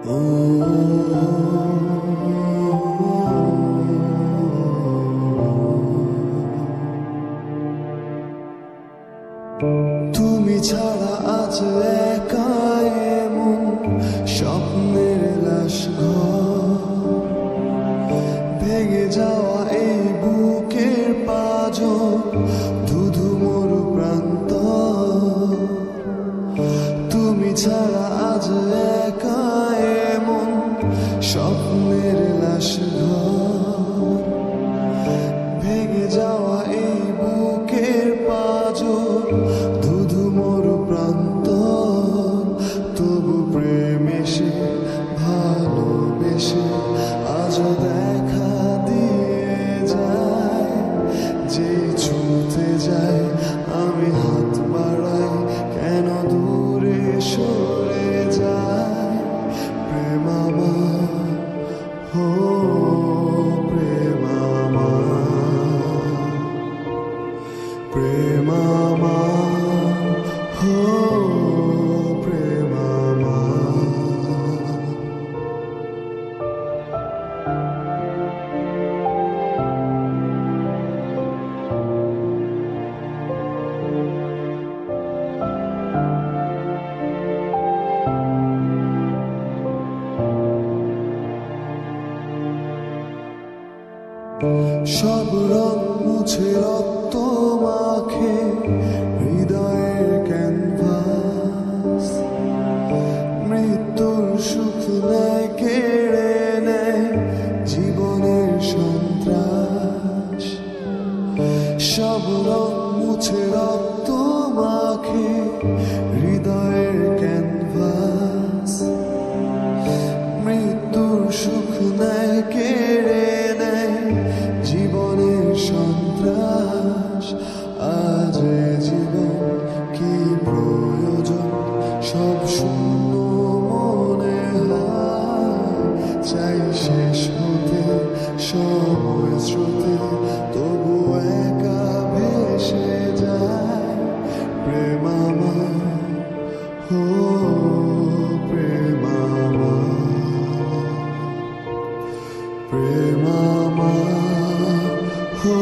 তুমি ছাড়া আজ একা এমন স্বপ্নের লাশ ঘর, ভেঙে যাওয়া এই বুকের পাঁজর, ধুধু মরু প্রান্ত। তুমি ছাড়া আজ একা এমন স্বপ্নের লাশ ঘর, ভেঙে যাওয়া এই বুকের পাঁজর, ধুধু মরু প্রান্ত। তবু প্রেম এসে ভালোবেসে আজও দেখা দিয়ে যায়। যে ছুঁতে যায় আমি হাত বাড়াই, কেন দূরে সরে যায়। প্রেম আমার, হো প্রেম আমার, প্রেম আমার, হো প্রেম আমার। সব রং মুছে রক্ত মাখে হৃদয়ের ক্যানভাস, মৃত্যুর সুখ নেয় কেড়ে নেয় জীবনের সন্ত্রাস। সব রং মুছে রক্ত মাখে হৃদয়ের ক্যানভাস, মৃত্যুর সুখ নেয় কেড়ে নেয় জীবনের সন্ত্রাস। আজ জীবন কি প্রয়োজন, সব শূন্য মনে হয়। চাই শেষ হতে সময় স্রোতে, তবু একা ভেসে যায়। প্রেম আমার, হো প্রেম আমার, প্রেম আমার, হো